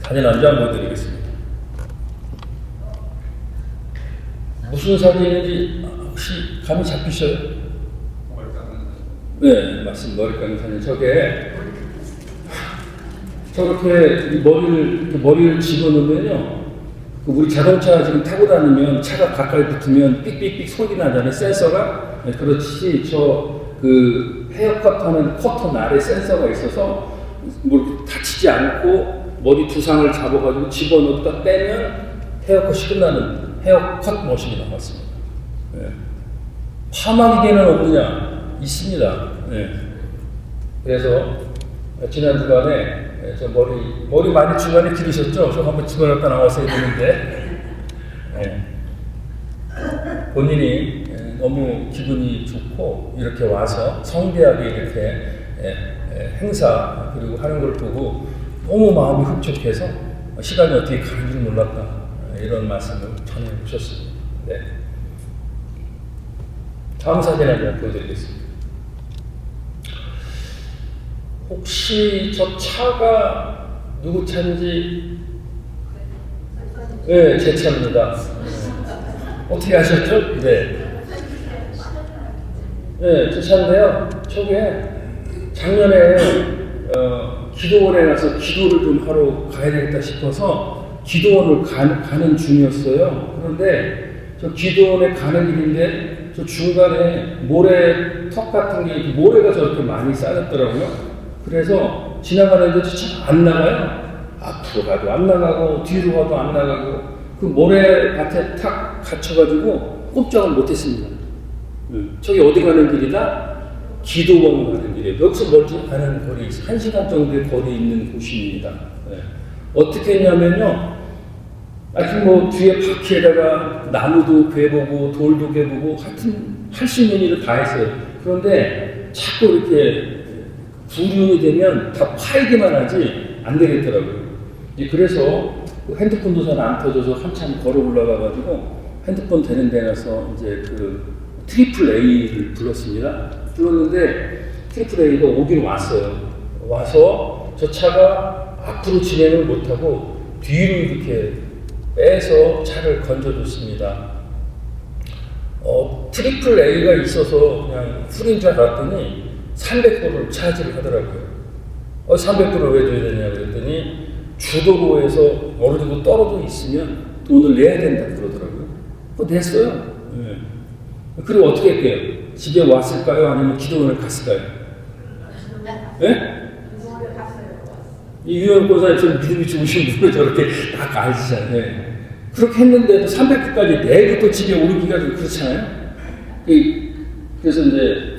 사진 한 장 보여드리겠습니다. 무슨 사진인지 혹시 감이 잡히셔요? 네, 맞습니다. 머리 감는 사진. 저렇게 머리를 집어넣으면요, 우리 자동차 지금 타고 다니면 차가 가까이 붙으면 삑삑삑 소리 나잖아요, 센서가. 네, 그렇지, 헤어컷 하는 커튼 아래 센서가 있어서 뭐 다치지 않고 머리 두상을 잡아가지고 집어넣었다 빼면 헤어컷이 끝나는 헤어컷 머신이 나왔습니다. 네. 파마기계는 없느냐? 있습니다. 네. 그래서 지난 주간에 저 머리 많이 중간에 기르셨죠? 저 한번 집어넣었다 나왔어야 되는데, 네. 본인이 너무 기분이 좋고 이렇게 와서 성대하게 이렇게 행사 그리고 하는 걸 보고 너무 마음이 흡족해서 시간이 어떻게 가는 줄 몰랐다, 이런 말씀을 전해 주셨습니다. 네. 다음 사진 한 장 보여드리겠습니다. 혹시 저 차가 누구 차인지? 네, 제 차입니다. 어떻게 아셨죠? 네. 네, 제 차인데요. 저게 작년에 기도원에 가서 기도를 좀 하러 가야 되겠다 싶어서 기도원을 가는 중이었어요. 그런데 저 기도원에 가는 길인데 저 중간에 모래턱 같은 게, 모래가 저렇게 많이 쌓였더라고요. 그래서 지나가는데 저 차 안 나가요. 앞으로 가도 안 나가고 뒤로 가도 안 나가고 그 모래밭에 탁 갇혀가지고 꼼짝을 못했습니다. 저기 어디 가는 길이다? 기도원 가는 길이에요. 여기서 멀지 않은 거리, 1시간 정도의 거리에 있는 곳입니다. 네. 어떻게 했냐면요, 하여튼 뭐 뒤에 바퀴에다가 나무도 괴보고 돌도 괴보고 하여튼 할 수 있는 일을 다 했어요. 그런데 자꾸 이렇게 불륜이 되면 다 파이기만 하지 안 되겠더라고요. 그래서 핸드폰도 잘 안 터져서 한참 걸어 올라가가지고 핸드폰 되는 데 가서 이제 트리플 A를 불렀습니다. 불렀는데 트리플 A가 오긴 왔어요. 와서 저 차가 앞으로 진행을 못하고 뒤로 이렇게 빼서 차를 건져줬습니다. 트리플 A가 있어서 그냥 풀인 줄 알았더니 300불을 차지를 하더라고요. 300불을 왜 줘야 되냐 그랬더니 주도로에서 어느 정도 떨어져 있으면 돈을 내야 된다 그러더라고요. 냈어요. 네. 그리고 어떻게 할게요? 집에 왔을까요? 아니면 기도원을 갔을까요? 네? 이 유형 권사님 좀 믿음이 좋으신 분은 저렇게 딱 알지잖아요. 네. 그렇게 했는데도 300불까지 내고 또 집에 오르기가 좀 그렇잖아요. 그래서 이제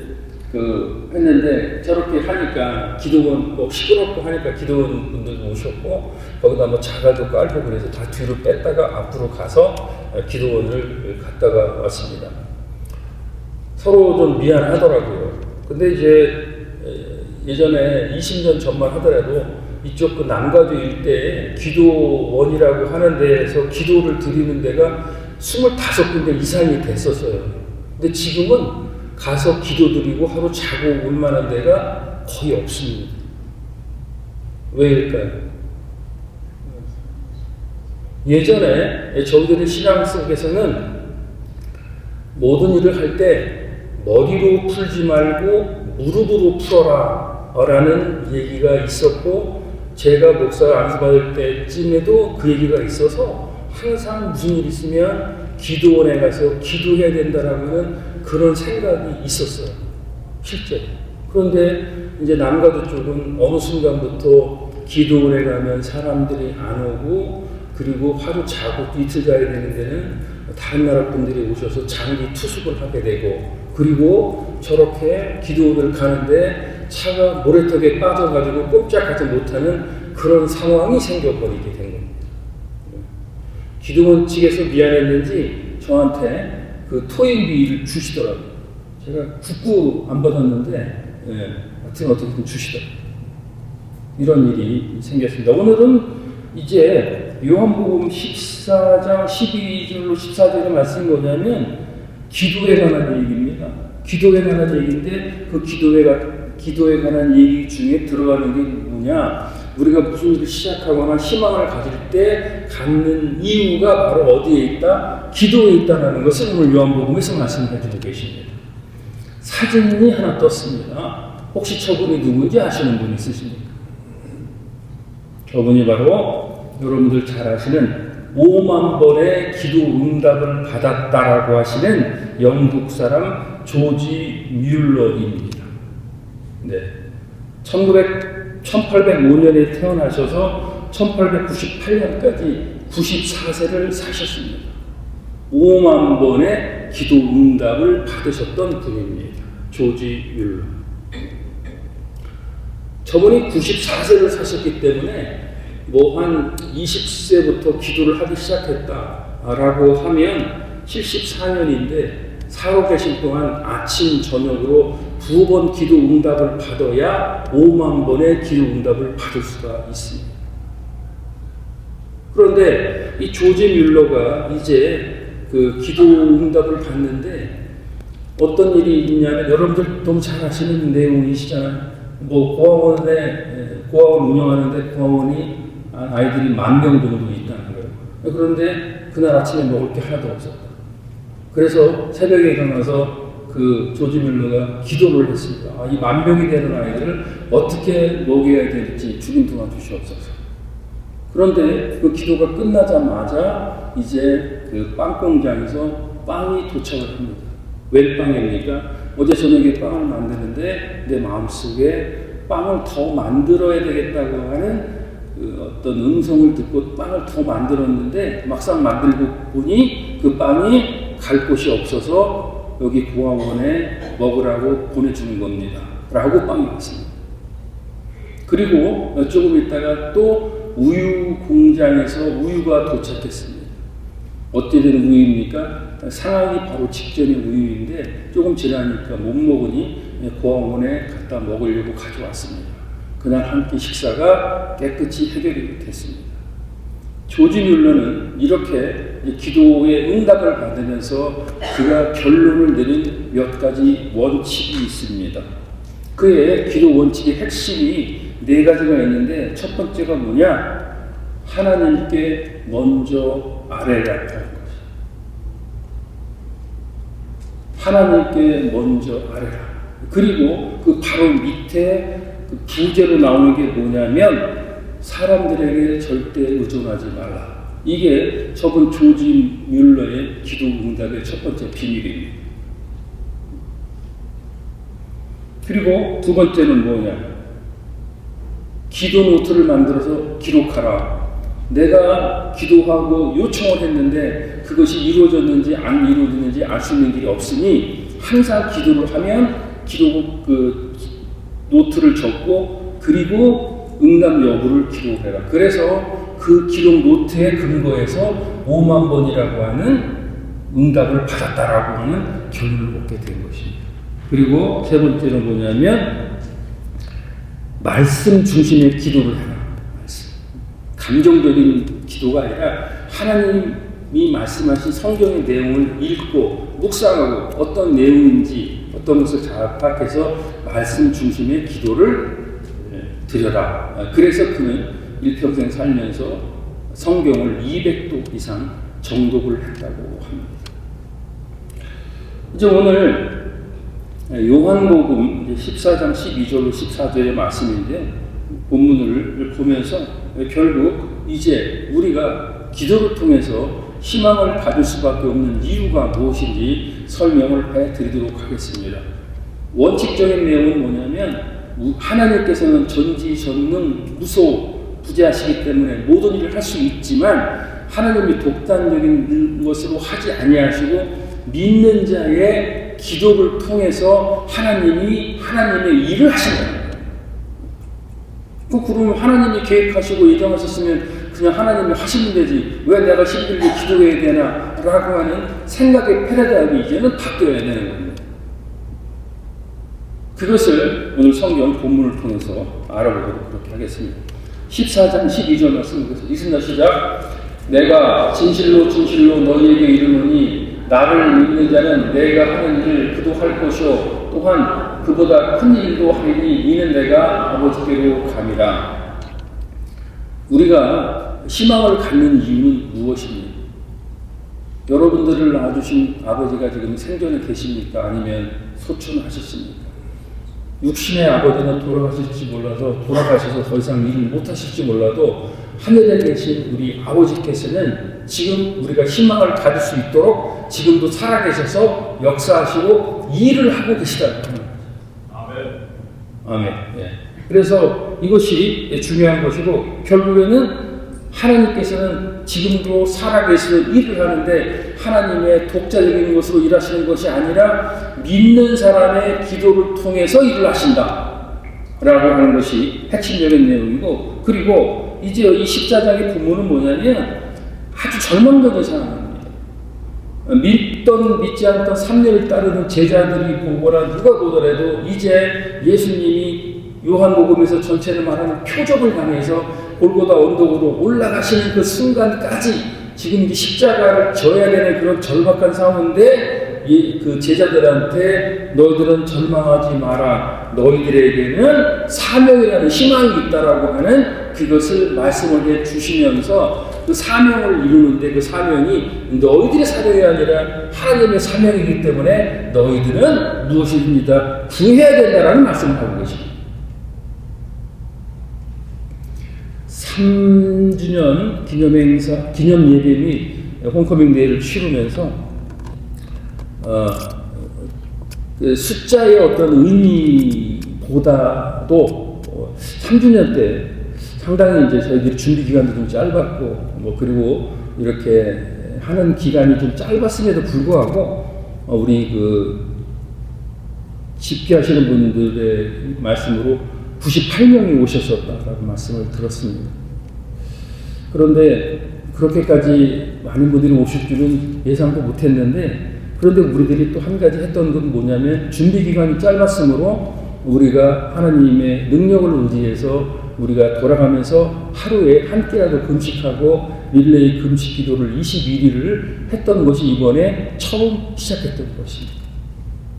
했는데 저렇게 하니까 기도원 시끄럽고 하니까 기도원 분들도 오셨고 거기다 뭐 자갈도 깔고 그래서 다 뒤로 뺐다가 앞으로 가서 기도원을 갔다가 왔습니다. 서로 좀 미안하더라고요. 근데 이제 예전에 20년 전만 하더라도 이쪽 남가도 일대에 기도원이라고 하는 데에서 기도를 드리는 데가 25군데 이상이 됐었어요. 근데 지금은 가서 기도드리고 하루 자고 올 만한 데가 거의 없습니다. 왜일까요? 예전에 저희들의 신앙 속에서는 모든 일을 할 때 머리로 풀지 말고 무릎으로 풀어라 라는 얘기가 있었고, 제가 목사 안수받을 때쯤에도 그 얘기가 있어서 항상 무슨 일 있으면 기도원에 가서 기도해야 된다라는 그런 생각이 있었어요. 실제. 그런데 이제 남가도 쪽은 어느 순간부터 기도원에 가면 사람들이 안 오고, 그리고 하루 자고 이틀 자야 되는 데는 다른 나라 분들이 오셔서 장기 투숙을 하게 되고, 그리고 저렇게 기도원을 가는데 차가 모래턱에 빠져가지고 꼼짝하지 못하는 그런 상황이 생겨버리게 된 겁니다. 기도원 측에서 미안했는지 저한테 토익비를 주시더라고요. 제가 국구 안 받았는데, 하여튼 어떻게든 주시더라고요. 이런 일이 생겼습니다. 오늘은 이제 요한복음 14장 12절로 14절의 말씀이 뭐냐면 기도에 관한 얘기입니다. 기도에 관한 얘기인데 그 기도에 관한 얘기 중에 들어가는 게 뭐냐? 우리가 무슨 일을 시작하거나 희망을 가질 때 갖는 이유가 바로 어디에 있다? 기도에 있다는 것을 오늘 요한복음에서 말씀해 주고 계십니다. 사진이 하나 떴습니다. 혹시 저분이 누군지 아시는 분 있으십니까? 저분이 바로 여러분들 잘 아시는 5만 번의 기도 응답을 받았다라고 하시는 영국 사람 조지 뮬러입니다. 네. 1805년에 태어나셔서 1898년까지 94세를 사셨습니다. 5만 번의 기도 응답을 받으셨던 분입니다. 조지 뮬러. 저분이 94세를 사셨기 때문에 뭐 한 20세부터 기도를 하기 시작했다라고 하면 74년인데 살고 계신 동안 아침 저녁으로 2번 기도 응답을 받아야 5만 번의 기도 응답을 받을 수가 있습니다. 그런데 이 조지 뮬러가 이제 그 기도 응답을 받는데 어떤 일이 있냐면 여러분들 너무 잘 아시는 내용이시잖아요. 뭐 고아원 운영하는데 고아원이 아이들이 10,000명 정도 있다는 거예요. 그런데 그날 아침에 먹을 게 하나도 없었다. 그래서 새벽에 일어나서 그 조지 뮬러가 기도를 했습니다. 이 10,000명이 되는 아이들을 어떻게 먹여야 될지 주님 도와주시옵소서. 그런데 그 기도가 끝나자마자 이제 그 빵 공장에서 빵이 도착을 합니다. 웬 빵입니까? 어제 저녁에 빵을 만드는데 내 마음속에 빵을 더 만들어야 되겠다고 하는 그 어떤 음성을 듣고 빵을 더 만들었는데 막상 만들고 보니 그 빵이 갈 곳이 없어서 여기 고아원에 먹으라고 보내주는 겁니다. 라고 빵이 왔습니다. 그리고 조금 있다가 또 우유 공장에서 우유가 도착했습니다. 어떻게 된 우유입니까? 상하기 바로 직전의 우유인데 조금 지나니까 못 먹으니 고아원에 갖다 먹으려고 가져왔습니다. 그날 한 끼 식사가 깨끗이 해결이 됐습니다. 조지 뮬러는 이렇게 기도의 응답을 받으면서 그가 결론을 내린 몇 가지 원칙이 있습니다. 그의 기도 원칙의 핵심이 4가지가 있는데 첫 번째가 뭐냐? 하나님께 먼저 아뢰라 하는 것이다. 하나님께 먼저 아뢰라. 그리고 그 바로 밑에 그 부제로 나오는 게 뭐냐면 사람들에게 절대 의존하지 말라. 이게 저분 조지 뮬러의 기도 응답의 첫 번째 비밀입니다. 그리고 두 번째는 뭐냐? 기도 노트를 만들어서 기록하라. 내가 기도하고 요청을 했는데 그것이 이루어졌는지 안 이루어졌는지 알 수 있는 길이 없으니 항상 기도를 하면 기도 그 노트를 적고 그리고 응답 여부를 기록해라. 그래서 그 기록 노트에 근거해서 5만 번이라고 하는 응답을 받았다라고 하는 결론을 얻게 된 것입니다. 그리고 세 번째는 뭐냐면 말씀 중심의 기도를 해라. 감정적인 기도가 아니라 하나님이 말씀하신 성경의 내용을 읽고 묵상하고 어떤 내용인지 어떤 것을 자각해서 말씀 중심의 기도를 드려라. 그래서 그는 일평생 살면서 성경을 200도 이상 정독을 했다고 합니다. 이제 오늘 요한복음 14장 12절로 14절의 말씀인데 본문을 보면서 결국 이제 우리가 기도를 통해서 희망을 받을 수밖에 없는 이유가 무엇인지 설명을 해드리도록 하겠습니다. 원칙적인 내용은 뭐냐면 하나님께서는 전지전능 무소부재하시기 때문에 모든 일을 할 수 있지만 하나님이 독단적인 것으로 하지 아니하시고 믿는 자의 기도를 통해서 하나님이 하나님의 일을 하신다. 그러면 하나님이 계획하시고 예정하셨으면 그냥 하나님이 하시면 되지 왜 내가 힘들게 기도해야 되나 라고 하는 생각의 패러다임이 이제는 바뀌어야 되는 겁니다. 그것을 오늘 성경 본문을 통해서 알아보도록 그렇게 하겠습니다. 14장 12절 말씀 읽습니다. 시작. 내가 진실로 진실로 너희에게 이르노니 나를 믿는 자는 내가 하는 일을 그도 할 것이요 또한 그보다 큰 일도 하리니 이는 내가 아버지께로 감이라. 우리가 희망을 갖는 이유는 무엇입니까? 여러분들을 낳아주신 아버지가 지금 생존에 계십니까? 아니면 소천하셨습니까? 육신의 아버지는 돌아가실지 몰라도 돌아가셔서 더 이상 일을 못하실지 몰라도 하늘에 계신 우리 아버지께서는 지금 우리가 희망을 가질 수 있도록 지금도 살아계셔서 역사하시고 일을 하고 계시다는 거예요. 아멘. 아멘. 예. 그래서 이것이 중요한 것이고 결국에는 하나님께서는 지금도 살아계셔서 일을 하는데 하나님의 독자적인 것으로 일하시는 것이 아니라 믿는 사람의 기도를 통해서 일을 하신다 라고 하는 것이 핵심적인 내용이고, 그리고 이제 이 14장의 본문은 뭐냐면 아주 절망적인 상황입니다. 믿던 믿지 않던 3년을 따르는 제자들이 보거나 누가 보더라도 이제 예수님이 요한복음에서 전체를 말하는 표적을 당해서 골고다 언덕으로 올라가시는 그 순간까지 지금 이 십자가를 져야 되는 그런 절박한 상황인데 그 제자들한테 너희들은 절망하지 마라. 너희들에게는 사명이라는 희망이 있다라고 하는 그것을 말씀을 해 주시면서 그 사명을 이루는데 그 사명이 너희들의 사명이 아니라 하나님의 사명이기 때문에 너희들은 무엇입니다? 구해야 된다라는 말씀을 하고 계십니다. 3주년 기념행사, 기념 예배 및 홈커밍 데이를 치르면서 그 숫자의 어떤 의미보다도 3주년 때 상당히 이제 저희들이 준비 기간도 좀 짧았고 뭐 그리고 이렇게 하는 기간이 좀 짧았음에도 불구하고 우리 그 집회하시는 분들의 말씀으로 98명이 오셨었다라고 말씀을 들었습니다. 그런데 그렇게까지 많은 분들이 오실 줄은 예상도 못했는데, 그런데 우리들이 또 한 가지 했던 건 뭐냐면 준비 기간이 짧았으므로 우리가 하나님의 능력을 의지해서 우리가 돌아가면서 하루에 한 끼라도 금식하고 릴레이 금식 기도를 21일을 했던 것이 이번에 처음 시작했던 것입니다.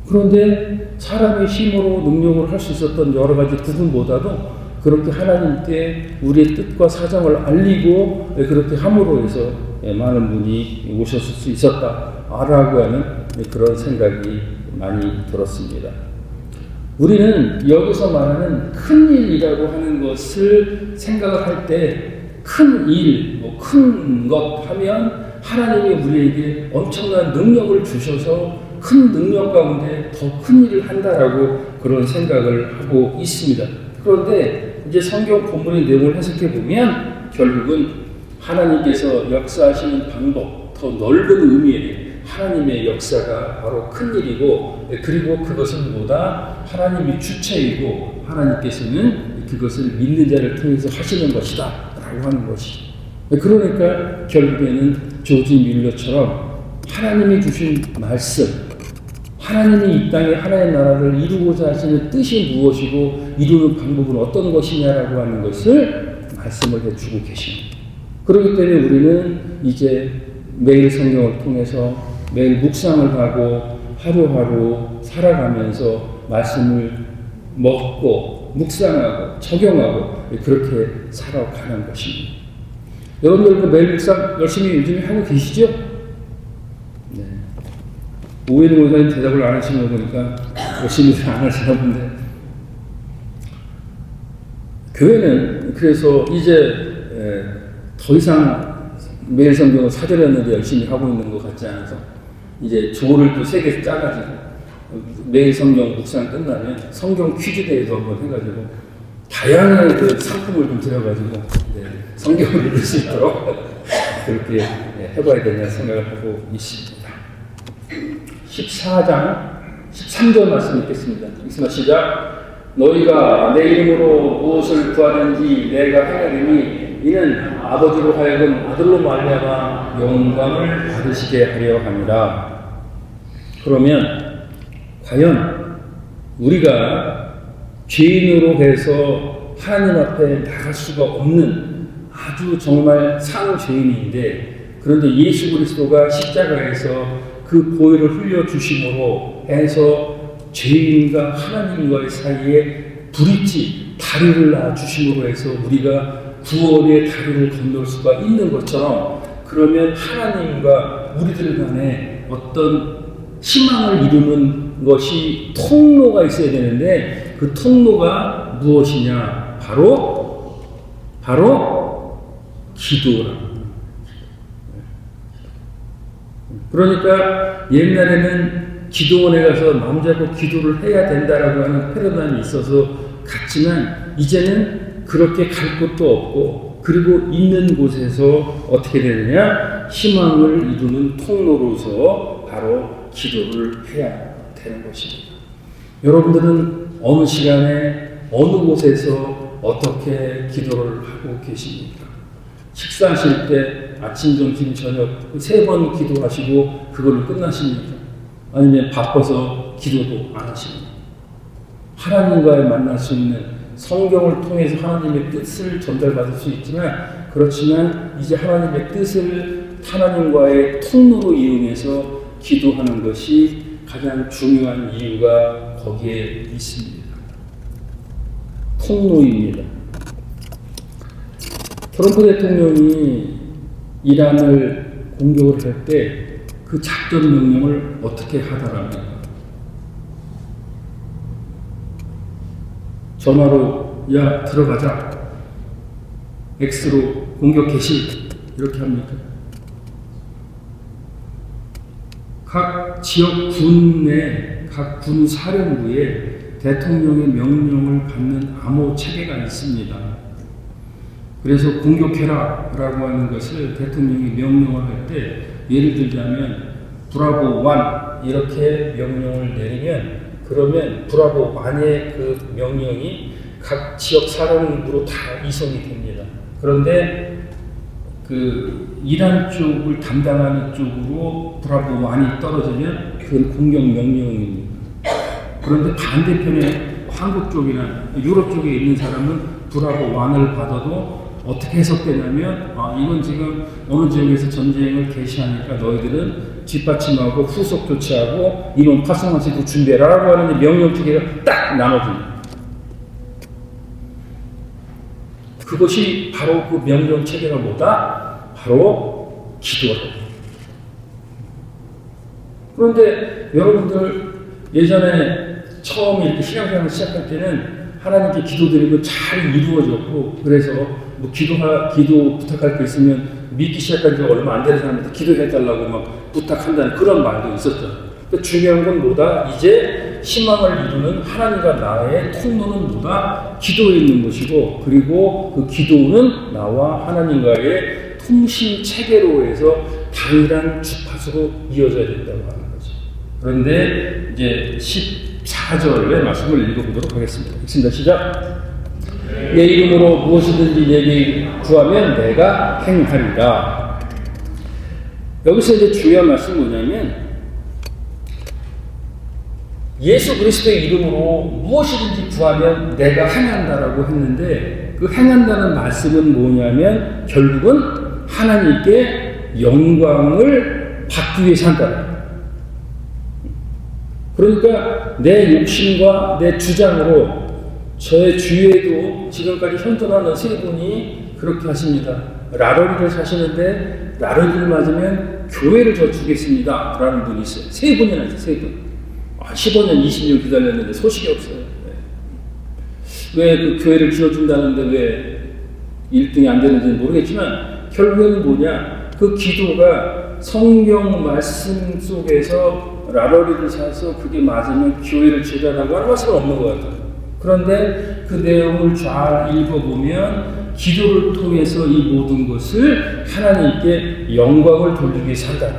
그런데 사람의 힘으로 능력을 할 수 있었던 여러 가지 부분보다도 그렇게 하나님께 우리의 뜻과 사정을 알리고 그렇게 함으로 해서 많은 분이 오셨을 수 있었다라고 하는 그런 생각이 많이 들었습니다. 우리는 여기서 말하는 큰 일이라고 하는 것을 생각을 할 때 큰 일, 큰 것 하면 하나님이 우리에게 엄청난 능력을 주셔서 큰 능력 가운데 더 큰 일을 한다라고 그런 생각을 하고 있습니다. 그런데 이제 성경 본문의 내용을 해석해 보면 결국은 하나님께서 역사하시는 방법, 더 넓은 의미의 하나님의 역사가 바로 큰 일이고, 그리고 그것은 보다 하나님이 주체이고 하나님께서는 그것을 믿는 자를 통해서 하시는 것이다 라고 하는 것이죠. 그러니까 결국에는 조지 밀러처럼 하나님이 주신 말씀, 하나님이 이 땅에 하나의 나라를 이루고자 하시는 뜻이 무엇이고 이루는 방법은 어떤 것이냐라고 하는 것을 말씀을 해주고 계십니다. 그렇기 때문에 우리는 이제 매일 성경을 통해서 매일 묵상을 하고 하루하루 살아가면서 말씀을 먹고 묵상하고 적용하고 그렇게 살아가는 것입니다. 여러분들 그 매일 묵상 열심히 요즘에 하고 계시죠? 네. 오해는 목사님 대답을 안 하시는 거 보니까 열심히 안 하시나 본데, 교회는 그래서 이제 더 이상 매일 성경을 사전했는데 열심히 하고 있는 것 같지 않아서 이제 조를 또 3개 짜가지고 매일 성경 묵상 끝나면 성경 퀴즈 대회도 한번 해가지고 다양한 그 상품을 좀 드려가지고 성경을 읽을 수 있도록 그렇게 해봐야 되냐 생각을 하고 있습니다. 14장 13절 말씀 읽겠습니다. 시작. 너희가 내 이름으로 무엇을 구하든지 내가 행하리니 이는 아버지로 하여금 아들로 말미암아 영광을 받으시게 하려 함이라. 그러면 과연 우리가 죄인으로 해서 하나님 앞에 나갈 수가 없는 아주 정말 상죄인인데, 그런데 예수 그리스도가 십자가에서 그 보혈을 흘려주심으로 해서 죄인과 하나님과의 사이에 브릿지, 다리를 놔주심으로 해서 우리가 구원의 다리를 건널 수가 있는 것처럼, 그러면 하나님과 우리들 간에 어떤 희망을 이루는 것이 통로가 있어야 되는데, 그 통로가 무엇이냐? 바로 기도라. 그러니까 옛날에는 기도원에 가서 마음잡고 기도를 해야 된다라고 하는 패러다임이 있어서 갔지만, 이제는 그렇게 갈 곳도 없고, 그리고 있는 곳에서 어떻게 되느냐? 희망을 이루는 통로로서 바로 기도를 해야 되는 것입니다. 여러분들은 어느 시간에 어느 곳에서 어떻게 기도를 하고 계십니까? 식사하실 때 아침, 점심, 저녁 3번 기도하시고 그걸로 끝나십니까? 아니면 바빠서 기도도 안 하십니까? 하나님과의 만날 수 있는, 성경을 통해서 하나님의 뜻을 전달받을 수 있지만, 그렇지만 이제 하나님의 뜻을 하나님과의 통로로 이용해서 기도하는 것이 가장 중요한 이유가 거기에 있습니다. 통로입니다. 트럼프 대통령이 이란을 공격을 할 때 그 작전 명령을 어떻게 하더랍니까? 전화로 야 들어가자, X로 공격 개시, 이렇게 합니까? 각 지역 군 내 각 군 사령부에 대통령의 명령을 받는 암호 체계가 있습니다. 그래서 공격해라 라고 하는 것을 대통령이 명령을 할 때, 예를 들자면 브라보 1 이렇게 명령을 내리면, 그러면 브라보 1의 그 명령이 각 지역 사령부로 다 이송이 됩니다. 그런데 그 이란 쪽을 담당하는 쪽으로 브라보 1이 떨어지면 그건 공격 명령입니다. 그런데 반대편에 한국 쪽이나 유럽 쪽에 있는 사람은 브라보 1을 받아도 어떻게 해석되냐면, 이건 지금 어느 지역에서 전쟁을 개시하니까 너희들은 뒷받침하고 후속 조치하고 인원 파송하시고 준비해라라고 하는 명령 체계가 딱 나눠집니다. 그것이 바로 그 명령 체계가 뭐다? 바로 기도라. 그런데 여러분들 예전에 처음 이렇게 신앙생활을 시작할 때는 하나님께 기도드리고 잘 이루어졌고, 그래서 뭐 기도 부탁할 거 있으면 믿기 시작한 지 얼마 안 되는 사람한테 기도해달라고 막 부탁한다는 그런 말도 있었죠. 그러니까 중요한 건 뭐다? 이제 희망을 이루는 하나님과 나의 통로는 뭐다? 기도에 있는 것이고, 그리고 그 기도는 나와 하나님과의 통신 체계로 해서 단일한 주파수로 이어져야 된다고 하는 거죠. 그런데 이제 14절의 말씀을 읽어보도록 하겠습니다. 읽습니다. 시작. 내 이름으로 무엇이든지 내게 구하면 내가 행하리라. 여기서 이제 중요한 말씀이 뭐냐면, 예수 그리스도의 이름으로 무엇이든지 구하면 내가 행한다라고 했는데, 그 행한다는 말씀은 뭐냐면 결국은 하나님께 영광을 받기 위해서 한다. 그러니까 내 욕심과 내 주장으로, 저의 주위에도 지금까지 현존하는 세 분이 그렇게 하십니다. 라러리를 사시는데 라러리를 맞으면 교회를 저 주겠습니다 라는 분이 있어요. 세 분이나 있어요. 세 분. 15년 20년 기다렸는데 소식이 없어요. 왜 그 교회를 지어준다는데 왜 1등이 안 되는지는 모르겠지만, 결국에는 뭐냐, 그 기도가 성경 말씀 속에서 라러리를 사서 그게 맞으면 교회를 지으라고 하는 것은 없는 것 같아요. 그런데 그 내용을 잘 읽어보면 기도를 통해서 이 모든 것을 하나님께 영광을 돌리기 위해서 한다.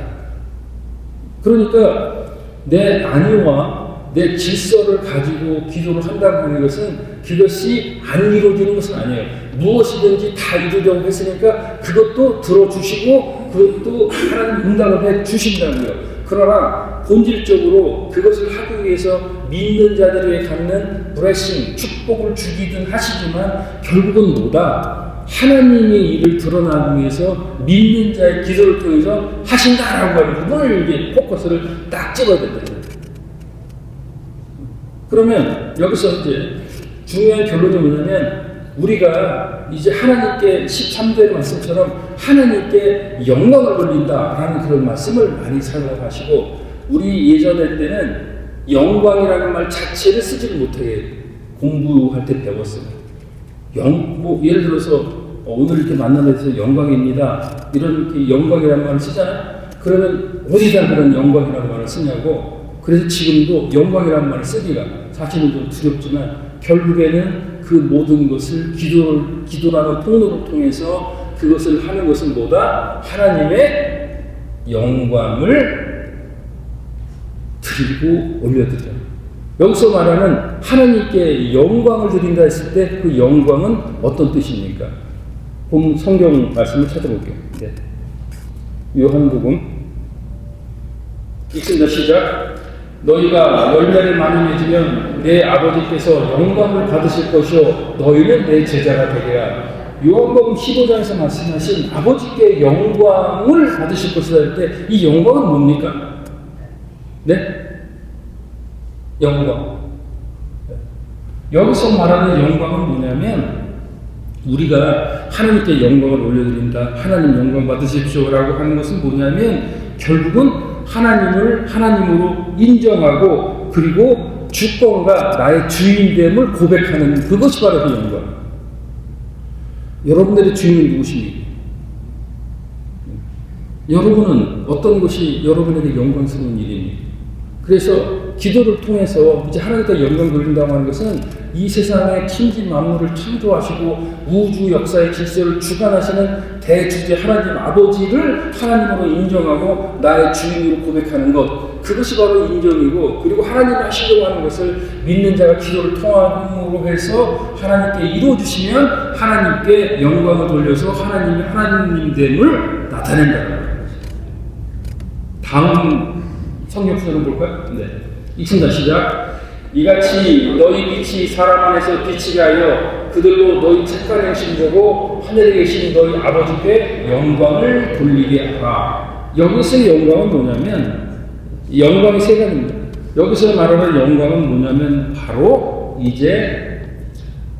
그러니까 내 안위와 내 질서를 가지고 기도를 한다고 하는 것은 그것이 안 이루어지는 것은 아니에요. 무엇이든지 다 이루려고 했으니까 그것도 들어주시고 그것도 하나님 응답을 해 주신다고요. 그러나 본질적으로 그것을 하기 위해서 믿는 자들에게 갖는 블레싱, 축복을 주기든 하시지만 결국은 뭐다? 하나님의 일을 드러나기 위해서 믿는 자의 기도를 통해서 하신다라고 하는 부분을 이제 포커스를 딱 찍어야 된다. 그러면 여기서 이제 중요한 결론이 뭐냐면, 우리가 이제 하나님께 13절 말씀처럼 하나님께 영광을 돌린다라는 그런 말씀을 많이 사용하시고, 우리 예전에 때는 영광이라는 말 자체를 쓰지를 못하게 공부할 때 배웠어요. 예를 들어서 오늘 이렇게 만나면서 영광입니다, 이런 영광이라는 말을 쓰잖아요. 그러면 어디다 그런 영광이라는 말을 쓰냐고. 그래서 지금도 영광이라는 말을 쓰기가 사실은 좀 두렵지만, 결국에는 그 모든 것을 기도라는 통로를 통해서 그것을 하는 것은 뭐다? 하나님의 영광을 드리고 올려드려. 여기서 말하는 하나님께 영광을 드린다 했을 때 그 영광은 어떤 뜻입니까? 본 성경 말씀을 찾아볼게요. 네. 요한복음 읽습니다. 시작. 너희가 열매를 많이 맺으면 내 아버지께서 영광을 받으실 것이요 너희는 내 제자가 되리라. 요한복음 15장에서 말씀하신 아버지께 영광을 받으실 것이다 할 때 이 영광은 뭡니까? 네? 영광. 여기서 말하는 영광은 뭐냐면, 우리가 하나님께 영광을 올려드린다, 하나님 영광 받으십시오라고 하는 것은 뭐냐면, 결국은 하나님을 하나님으로 인정하고, 그리고 주권과 나의 주인됨을 고백하는 그것이 바로 그 영광. 여러분들의 주인은 누구십니까? 여러분은 어떤 것이 여러분에게 영광스러운 일입니까? 그래서 기도를 통해서 이제 하나님께 영광 돌린다고 하는 것은 이 세상의 천지 만물을 창조하시고 우주 역사의 질서를 주관하시는 대주제 하나님 아버지를 하나님으로 인정하고 나의 주인으로 고백하는 것, 그것이 바로 인정이고, 그리고 하나님이 하시려고 하는 것을 믿는 자가 기도를 통함으로 해서 하나님께 이루어주시면 하나님께 영광을 돌려서 하나님이 하나님됨을 나타낸다는 거예요. 다음 성경 구절을 볼까요? 네. 읽습니다. 시작. 이같이 너희 빛이 사람 안에서 비치게 하여 그들로 너희 착한 행실 보고 하늘에 계신 너희 아버지께 영광을 돌리게 하라. 여기서의 영광은 뭐냐면, 영광이 세 가지입니다. 여기서 말하는 영광은 뭐냐면 바로 이제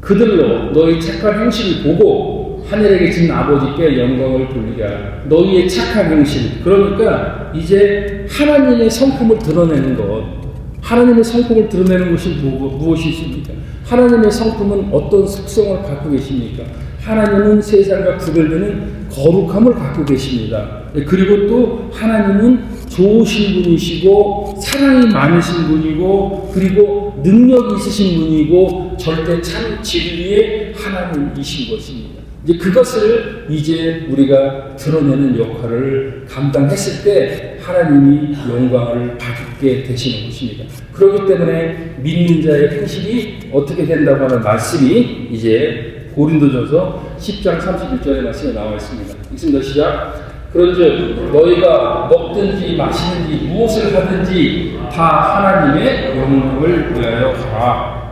그들로 너희 착한 행실을 보고 하늘에 계신 아버지께 영광을 돌리게 하라. 너희의 착한 행실, 그러니까 이제 하나님의 성품을 드러내는 것. 하나님의 성품을 드러내는 것이 무엇이 있습니까? 하나님의 성품은 어떤 속성을 갖고 계십니까? 하나님은 세상과 구별되는 거룩함을 갖고 계십니다. 그리고 또 하나님은 좋으신 분이시고 사랑이 많으신 분이고, 그리고 능력이 있으신 분이고, 절대 참 진리의 하나님이신 것입니다. 이제 그것을 이제 우리가 드러내는 역할을 감당했을 때 하나님이 영광을 받게 되시는 것입니다. 그렇기 때문에 믿는 자의 행실이 어떻게 된다고 하는 말씀이 이제 고린도전서 10장 31절의 말씀에 나와 있습니다. 읽습니다. 시작. 그런즉 너희가 먹든지 마시든지 무엇을 하든지 다 하나님의 영광을 위하여 하라.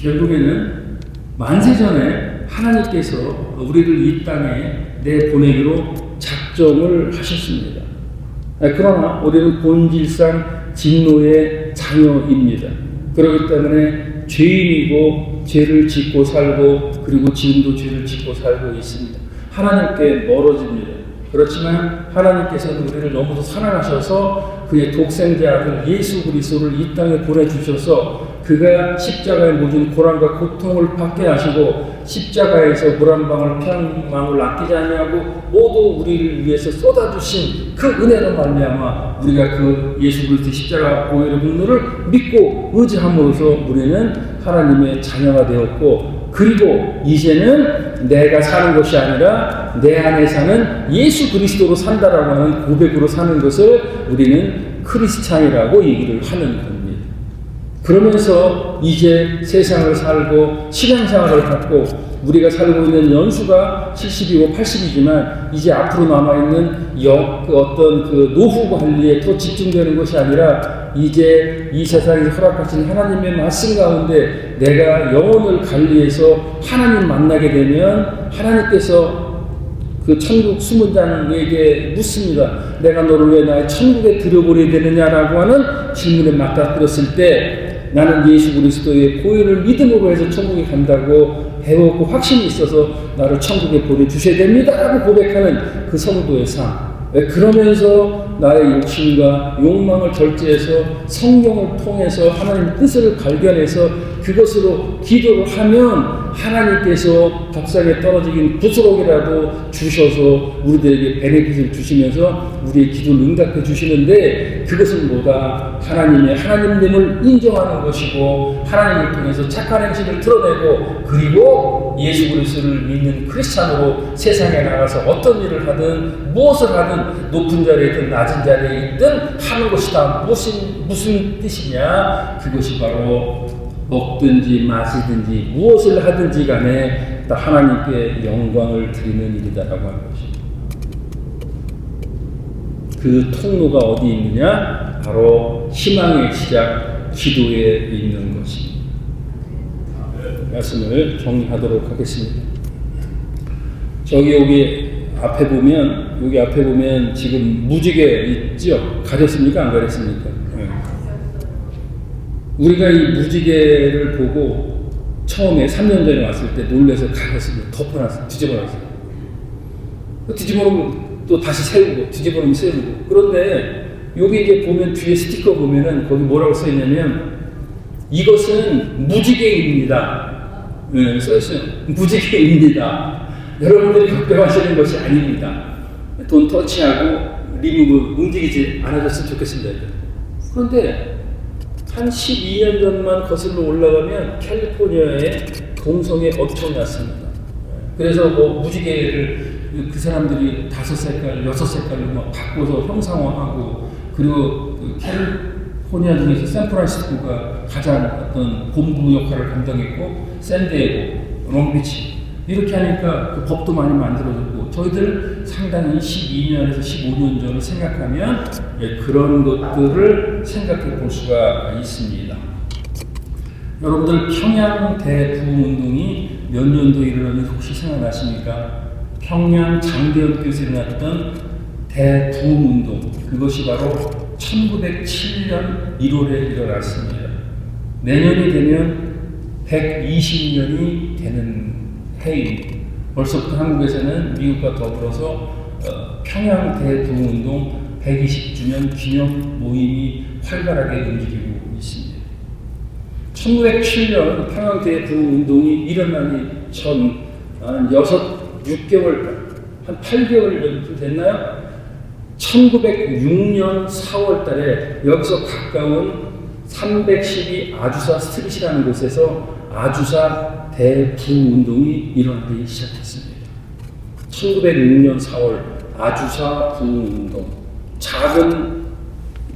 결국에는 만세전에 하나님께서 우리를 이 땅에 내보내기로 작정을 하셨습니다. 그러나 우리는 본질상 진노의 자녀입니다. 그렇기 때문에 죄인이고 죄를 짓고 살고, 그리고 지금도 죄를 짓고 살고 있습니다. 하나님께 멀어집니다. 그렇지만 하나님께서는 우리를 너무도 사랑하셔서 그의 독생자 아들 예수 그리스도를 이 땅에 보내주셔서 그가 십자가의 모든 고난과 고통을 받게 하시고, 십자가에서 물 한 방울 피 한 방울 아끼지 아니하고 모두 우리를 위해서 쏟아주신 그 은혜로 말미암아 우리가 그 예수 그리스도의 십자가 보혈의 분노를 믿고 의지함으로써 우리는 하나님의 자녀가 되었고, 그리고 이제는 내가 사는 것이 아니라 내 안에 사는 예수 그리스도로 산다라고 하는 고백으로 사는 것을 우리는 크리스찬이라고 얘기를 하는 겁니다. 그러면서 이제 세상을 살고 신앙생활을 갖고, 우리가 살고 있는 연수가 70이고 80이지만 이제 앞으로 남아있는 어떤 그 노후 관리에 더 집중되는 것이 아니라, 이제 이 세상에서 허락하신 하나님의 말씀 가운데 내가 영혼을 관리해서 하나님 만나게 되면 하나님께서 그 천국 수문장에게 묻습니다. 내가 너를 왜 나의 천국에 들여보내야 되느냐라고 하는 질문에 맞닥뜨렸을 때 나는 예수 그리스도의 보혈을 믿음으로 해서 천국에 간다고 배웠고 확신이 있어서 나를 천국에 보내주셔야 됩니다 라고 고백하는 그 성도의 삶. 그러면서 나의 욕심과 욕망을 절제해서 성경을 통해서 하나님의 뜻을 발견해서 그것으로 기도를 하면 하나님께서 밥상에 떨어지긴 부스럭이라도 주셔서 우리들에게 베네핏을 주시면서 우리의 기도를 응답해 주시는데, 그것은 뭐다? 하나님의 하나님됨을 인정하는 것이고 하나님을 통해서 착한 행실을 드러내고, 그리고 예수 그리스도를 믿는 크리스찬으로 세상에 나가서 어떤 일을 하든 무엇을 하든 높은 자리에 있든 낮은 자리에 있든 하는 것이다. 무슨 뜻이냐? 그것이 바로 먹든지 마시든지 무엇을 하든지 간에 다 하나님께 영광을 드리는 일이다라고 하는 것입니다. 그 통로가 어디 있느냐? 바로 희망의 시작, 기도에 있는 것입니다. 말씀을 정리하도록 하겠습니다. 여기 앞에 보면 지금 무지개 있죠? 가렸습니까? 안 가렸습니까? 네. 우리가 이 무지개를 보고 처음에 3년 전에 왔을 때 놀라서 가렸습니다. 덮어놨어요. 뒤집어놨어요. 뒤집어놓으면 또 다시 세우고, 뒤집어놓으면 세우고. 그런데 여기 이제 보면 뒤에 스티커 보면은 거기 뭐라고 써있냐면 이것은 무지개입니다. 네, 써있어요. 무지개입니다. 여러분들이 걱정하시는 것이 아닙니다. 돈 터치하고 리무브 움직이지 않아졌으면 좋겠습니다. 그런데 한 12년 전만 거슬러 올라가면 캘리포니아의 동성애 엄청 났습니다. 그래서 뭐 무지개를 그 사람들이 5색깔, 6색깔로 막 바꿔서 형상화하고, 그리고 그 캘리포니아 중에서 샌프란시스코가 가장 어떤 본부 역할을 감당했고, 샌디에고, 롱비치 이렇게 하니까 그 법도 많이 만들어졌고, 저희들 상당히 12년에서 15년 전을 생각하면 그런 것들을 생각해 볼 수가 있습니다. 여러분들 평양 대부흥운동이 몇 년도에 일어났는지 혹시 생각나십니까? 평양 장대현 교수에 일어났던 대부흥운동, 그것이 바로 1907년 1월에 일어났습니다. 내년이 되면 120년이 되는 해입니다. 벌써부터 한국에서는 미국과 더불어서 평양 대부흥운동 120주년 기념 모임이 활발하게 움직이고 있습니다. 1907년 평양 대부흥운동이 일어나기 전 한 6개월, 한 8개월 정도 됐나요? 1906년 4월 달에 여기서 가까운 312 아주사 스트릿이라는 곳에서 아주사 대부흥운동이 일어나기 시작했습니다. 1906년 4월 아주사 부흥운동. 작은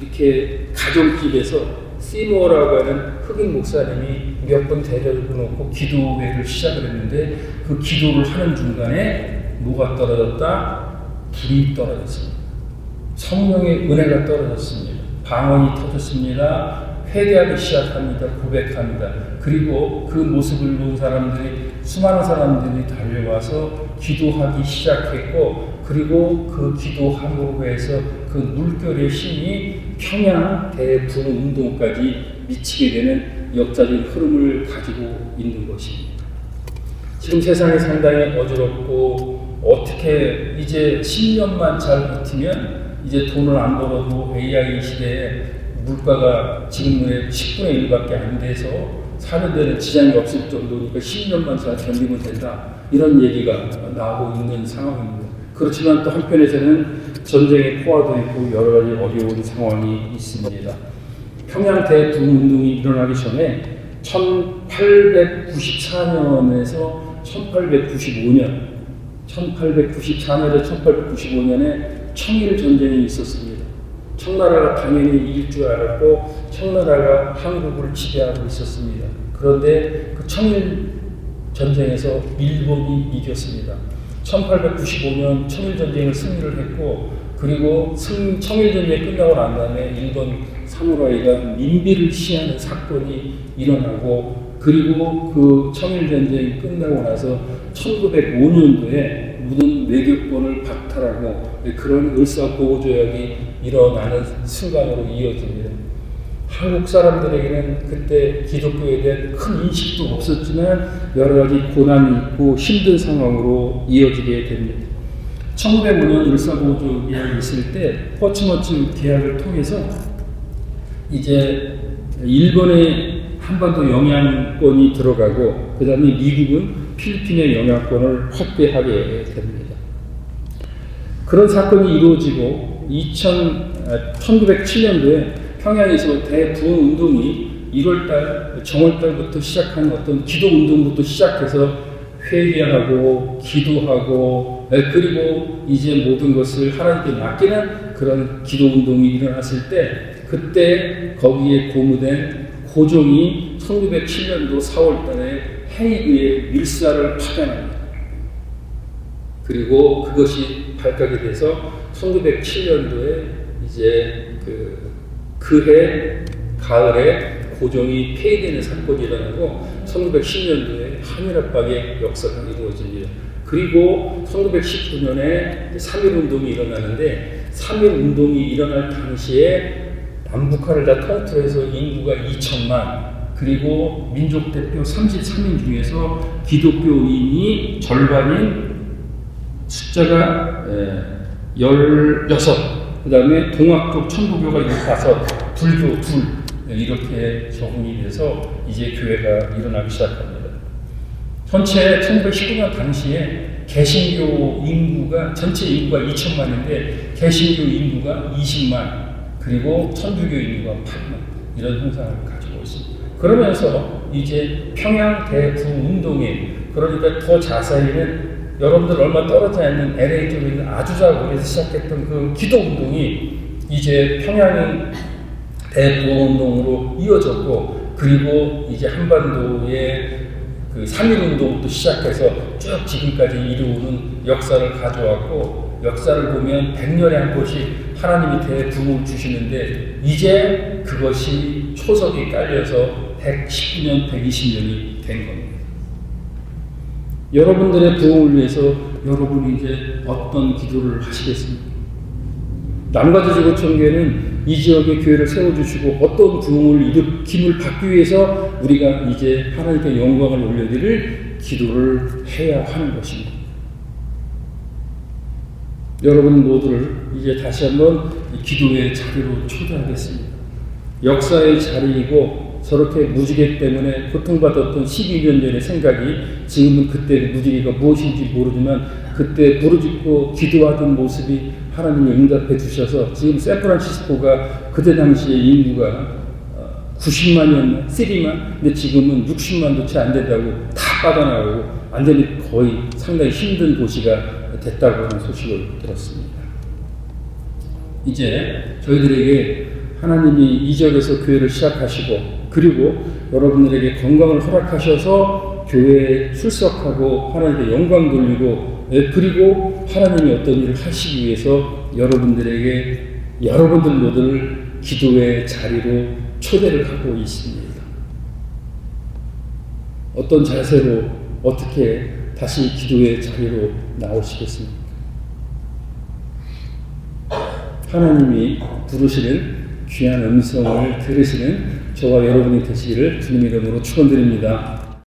이렇게 가정집에서 시모어라고 하는 흑인 목사님이 몇 번 대접을 놓고 기도회를 시작을 했는데, 그 기도를 하는 중간에 뭐가 떨어졌다? 불이 떨어졌습니다. 성령의 은혜가 떨어졌습니다. 방언이 터졌습니다. 회개하기 시작합니다. 고백합니다. 그리고 그 모습을 본 사람들이, 수많은 사람들이 달려와서 기도하기 시작했고, 그리고 그 기도함으로 해서 그 물결의 힘이 평양 대부흥운동까지 미치게 되는 역사적인 흐름을 가지고 있는 것입니다. 지금 세상이 상당히 어지럽고, 어떻게 이제 10년만 잘 버티면 이제 돈을 안 벌어도 AI 시대에 물가가 지금의 10분의 1밖에 안 돼서 사는 데는 지장이 없을 정도니까 10년만 잘 견디면 된다, 이런 얘기가 나오고 있는 상황입니다. 그렇지만 또 한편에서는 전쟁의 포화도 있고 여러 가지 어려운 상황이 있습니다. 평양 대부흥운동이 일어나기 전에 1894년에서 1894년에서 1895년에 청일전쟁이 있었습니다. 청나라가 당연히 이길 줄 알았고, 청나라가 한국을 지배하고 있었습니다. 그런데 그 청일전쟁에서 일본이 이겼습니다. 1895년 청일전쟁을 승리를 했고, 그리고 청일전쟁이 끝나고 난 다음에 일본 사무라이가 민비를 시하는 사건이 일어나고, 그리고 그 청일전쟁이 끝나고 나서 1905년도에 모든 외교권을 박탈하고 그런 을사보호조약이 일어나는 순간으로 이어집니다. 한국 사람들에게는 그때 기독교에 대한 큰 인식도 없었지만 여러 가지 고난이 있고 힘든 상황으로 이어지게 됩니다. 1905년 을사보조 계약이 있을 때 포츠머츠 계약을 통해서 이제 일본의 한반도 영향권이 들어가고 그 다음에 미국은 필리핀의 영향권을 확대하게 됩니다. 그런 사건이 이루어지고 1907년도에 평양에서 대부흥운동이 1월달, 정월달부터 시작한 어떤 기도운동부터 시작해서 회개하고 기도하고 그리고 이제 모든 것을 하나님께 맡기는 그런 기도운동이 일어났을 때 그때 거기에 고무된 고종이 1907년도 4월달에 헤이그에 밀사를 파견합니다. 그리고 그것이 발각이 돼서 1907년도에 이제 그해 가을에 고종이 폐위되는 사건이 일어나고 1910년도에 한일합방의 역사가 이루어집니다. 그리고 1919년에 3.1운동이 일어나는데 3.1운동이 일어날 당시에 남북한을 다 통틀어서 인구가 2천만 그리고 민족대표 33인 중에서 기독교인이 절반인 숫자가 16, 그 다음에 동학적 천부교가 15, 불교 2 이렇게 적응이 돼서 이제 교회가 일어나기 시작합니다. 전체 1919년 당시에 개신교 인구가 전체 인구가 2천만인데 개신교 인구가 20만 그리고 천주교 인구가 8만 이런 형상을 가지고 있습니다. 그러면서 이제 평양 대부운동에 그러니까 더 자세히는 여러분들 얼마 떨어져 있는 LA 쪽에 있는 아주자국에서 시작했던 그 기도운동이 이제 평양 대부운동으로 이어졌고 그리고 이제 한반도의 그 3.1운동부터 시작해서 쭉 지금까지 이루어오는 역사를 가져왔고 역사를 보면 100년에 한 번씩 하나님이 대부흥을 주시는데 이제 그것이 초석이 깔려서 119년, 120년이 된 겁니다. 여러분들의 부흥을 위해서 여러분이 이제 어떤 기도를 하시겠습니까? 남가주지구청교회는 이 지역의 교회를 세워주시고 어떤 부흥을 일으킴을 받기 위해서 우리가 이제 하나님께 영광을 올려드릴 기도를 해야 하는 것입니다. 여러분 모두를 이제 다시 한번 기도의 자리로 초대하겠습니다. 역사의 자리이고 저렇게 무지개 때문에 고통받았던 12년 전의 생각이 지금은 그때 무지개가 무엇인지 모르지만 그때 부르짖고 기도하던 모습이 하나님이 응답해 주셔서 지금 샌프란시스코가 그때 당시에 인구가 90만이었나? 3만? 근데 지금은 60만도 채 안 된다고 다 빠져나가고 완전히 거의 상당히 힘든 도시가 됐다고 하는 소식을 들었습니다. 이제 저희들에게 하나님이 이 지역에서 교회를 시작하시고 그리고 여러분들에게 건강을 허락하셔서 교회에 출석하고 하나님께 영광 돌리고 그리고 하나님이 어떤 일을 하시기 위해서 여러분들에게 여러분들 모두를 기도의 자리로 초대를 하고 있습니다. 어떤 자세로 어떻게 다시 기도의 자리로 나오시겠습니까? 하나님이 부르시는 귀한 음성을 들으시는 저와 여러분이 되시기를 주님 이름으로 축원드립니다.